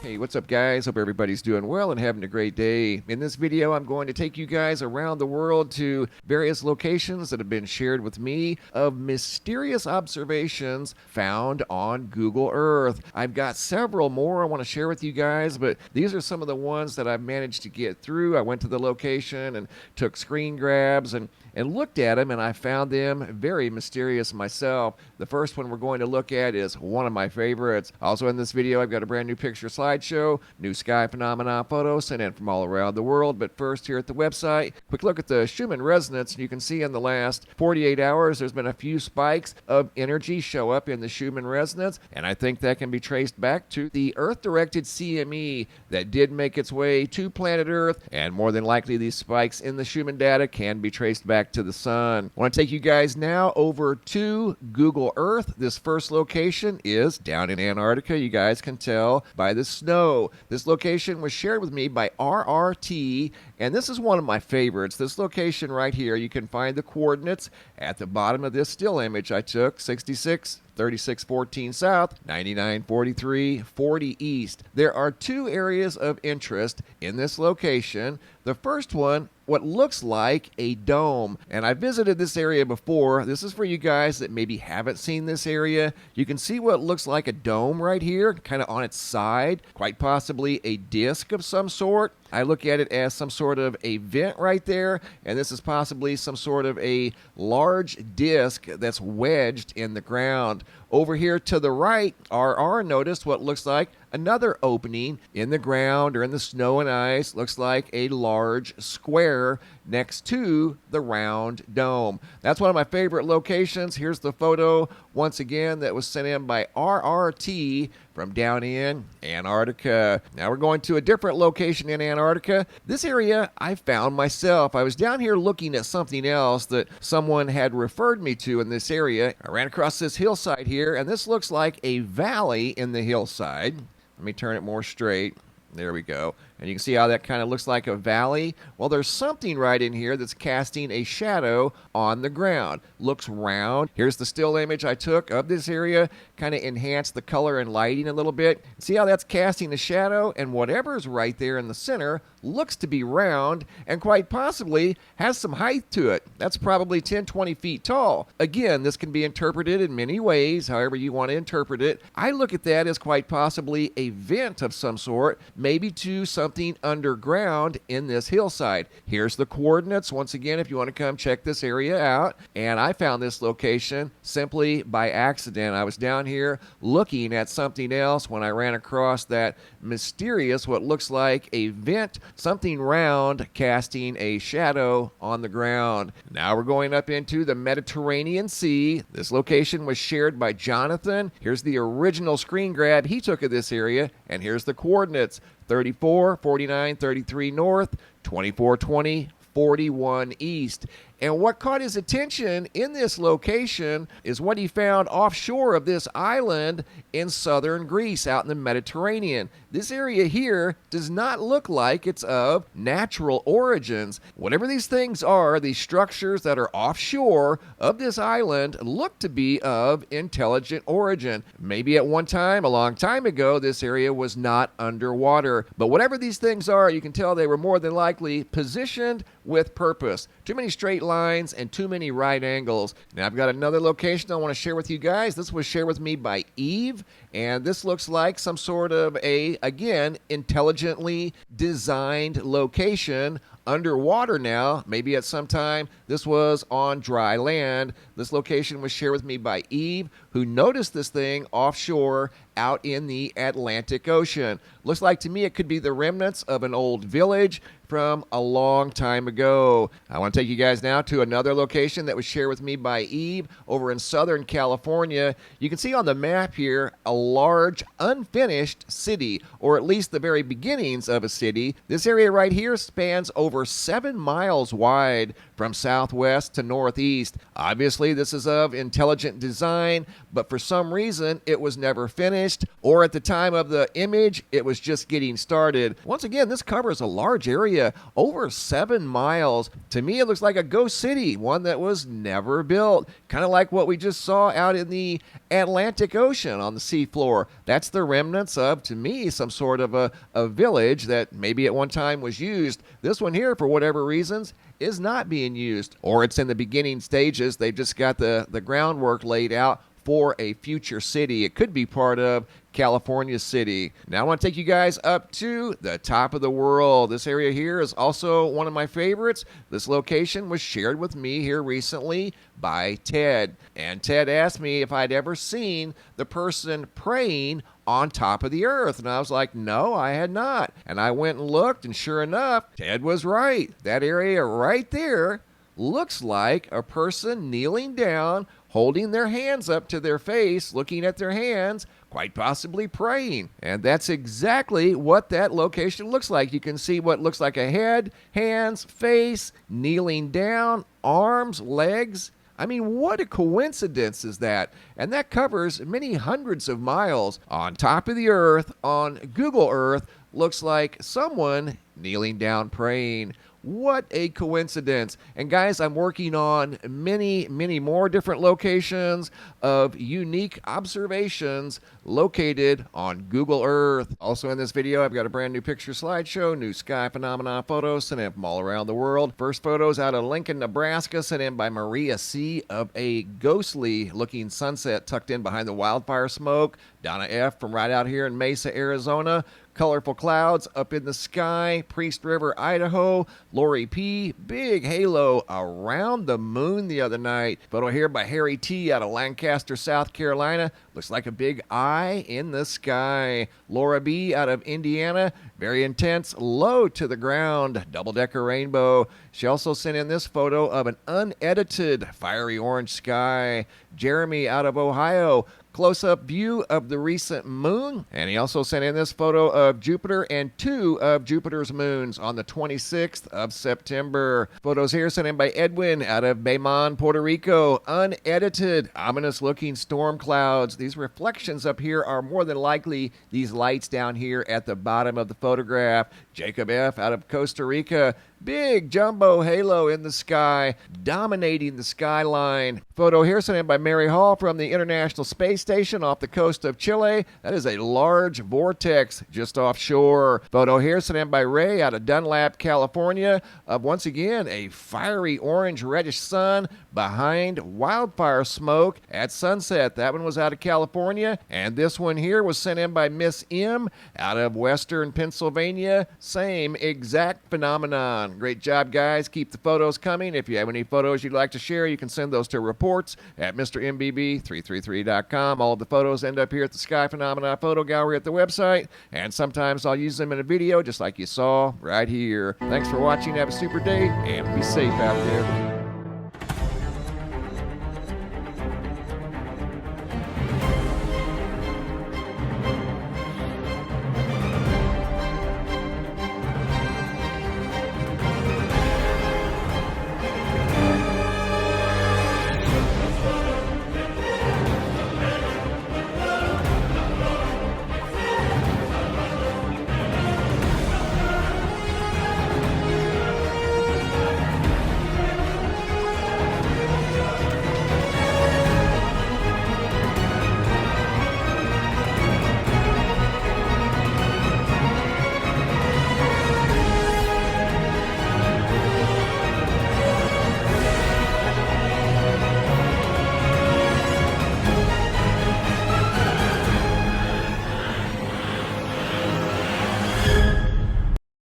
Hey, what's up guys? Hope everybody's doing well and having a great day. In this video, I'm going to take you guys around the world to various locations that have been shared with me of mysterious observations found on Google Earth. I've got several more I want to share with you guys, but these are some of the ones that I've managed to get through. I went to the location and took screen grabs and looked at them, and I found them very mysterious myself. The first one we're going to look at is one of my favorites. Also in this video, I've got a brand new picture slideshow, new sky phenomena photos sent in from all around the world. But first, here at the website, quick look at the Schumann resonance. You can see in the last 48 hours, there's been a few spikes of energy show up in the Schumann resonance, and I think that can be traced back to the Earth-directed CME that did make its way to planet Earth, and more than likely these spikes in the Schumann data can be traced back to the sun. I want to take you guys now over to Google Earth. This first location is down in Antarctica. You guys can tell by the snow. This location was shared with me by RRT, and this is one of my favorites. This location right here, you can find the coordinates at the bottom of this still image I took, 66 3614 south, 9943 40 east. There are two areas of interest in this location. The first one, what looks like a dome, and I visited this area before. This is for you guys that maybe haven't seen this area. You can see what looks like a dome right here, kind of on its side, quite possibly a disc of some sort. I look at it as some sort of a vent right there, and this is possibly some sort of a large disc that's wedged in the ground. Over here to the right, RR noticed what looks like another opening in the ground or in the snow and ice. Looks like a large square next to the round dome. That's one of my favorite locations. Here's the photo once again that was sent in by RRT from down in Antarctica. Now we're going to a different location in Antarctica. This area I found myself. I was down here looking at something else that someone had referred me to in this area. I ran across this hillside here, and this looks like a valley in the hillside. Let me turn it more straight. There we go. And you can see how that kind of looks like a valley. Well, there's something right in here that's casting a shadow on the ground. Looks round. Here's the still image I took of this area. Kind of enhanced the color and lighting a little bit. See how that's casting a shadow? And whatever's right there in the center looks to be round and quite possibly has some height to it. That's probably 10, 20 feet tall. Again, this can be interpreted in many ways, however you want to interpret it. I look at that as quite possibly a vent of some sort, maybe to something underground in this hillside. Here's the coordinates once again if you want to come check this area out. And I found this location simply by accident. I was down here looking at something else when I ran across that mysterious, what looks like a vent, something round casting a shadow on the ground. Now we're going up into the Mediterranean Sea. This location was shared by Jonathan. Here's the original screen grab he took of this area, and here's the coordinates: 34, 49, 33 north, 24, 20, 41 east. And what caught his attention in this location is what he found offshore of this island in southern Greece out in the Mediterranean. This area here does not look like it's of natural origins. Whatever these things are, these structures that are offshore of this island look to be of intelligent origin. Maybe at one time, a long time ago, this area was not underwater. But whatever these things are, you can tell they were more than likely positioned with purpose. Too many straight lines and too many right angles. Now I've got another location I want to share with you guys. This was shared with me by Eve, and this looks like some sort of a, again, intelligently designed location underwater now. Maybe at some time this was on dry land. This location was shared with me by Eve, who noticed this thing offshore out in the Atlantic Ocean. Looks like to me it could be the remnants of an old village from a long time ago. I want to take you guys now to another location that was shared with me by Eve over in Southern California. You can see on the map here a large unfinished city, or at least the very beginnings of a city. This area right here spans over 7 miles wide from southwest to northeast. Obviously, this is of intelligent design, but for some reason, it was never finished. finished, or at the time of the image, it was just getting started. Once again, this covers a large area, over 7 miles. To me, it looks like a ghost city, one that was never built. Kind of like what we just saw out in the Atlantic Ocean on the seafloor. That's the remnants of, to me, some sort of a village that maybe at one time was used. This one here, for whatever reasons, is not being used, or it's in the beginning stages. They've just got the groundwork laid out for a future city. It could be part of California City. Now I want to take you guys up to the top of the world. This area here is also one of my favorites. This location was shared with me here recently by Ted. And Ted asked me if I'd ever seen the person praying on top of the earth. And I was like, no, I had not. And I went and looked, and sure enough, Ted was right. That area right there looks like a person kneeling down, holding their hands up to their face, looking at their hands, quite possibly praying. And that's exactly what that location looks like. You can see what looks like a head, hands, face, kneeling down, arms, legs. I mean, what a coincidence is that? And that covers many hundreds of miles on top of the earth, on Google Earth. Looks like someone kneeling down praying. What a coincidence. And guys, I'm working on many more different locations of unique observations located on Google Earth. Also in this video, I've got a brand new picture slideshow, new sky phenomena photos sent in from all around the world. First photos out of Lincoln, Nebraska, sent in by Maria C. of a ghostly looking sunset tucked in behind the wildfire smoke. Donna F. from right out here in Mesa, Arizona. Colorful clouds up in the sky. Priest River, Idaho. Lori P. Big halo around the moon the other night. Photo here by Harry T. out of Lancaster, South Carolina. Looks like a big eye in the sky. Laura B. out of Indiana. Very intense, low to the ground. Double-decker rainbow. She also sent in this photo of an unedited fiery orange sky. Jeremy out of Ohio. Close-up view of the recent moon. And he also sent in this photo of Jupiter and 2 of Jupiter's moons on the 26th of September. Photos here sent in by Edwin out of Bayamon, Puerto Rico. Unedited, ominous-looking storm clouds. These reflections up here are more than likely these lights down here at the bottom of the photograph. Jacob F. out of Costa Rica. Big jumbo halo in the sky, dominating the skyline. Photo here sent in by Mary Hall from the International Space Station off the coast of Chile. That is a large vortex just offshore. Photo here sent in by Ray out of Dunlap, California, of once again a fiery orange reddish sun behind wildfire smoke at sunset. That one was out of California. And this one here was sent in by Miss M out of Western Pennsylvania. Same exact phenomenon. Great job, guys. Keep the photos coming. If you have any photos you'd like to share, you can send those to reports at MrMBB333.com. All of the photos end up here at the Sky Phenomena Photo Gallery at the website, and sometimes I'll use them in a video just like you saw right here. Thanks for watching. Have a super day, and be safe out there.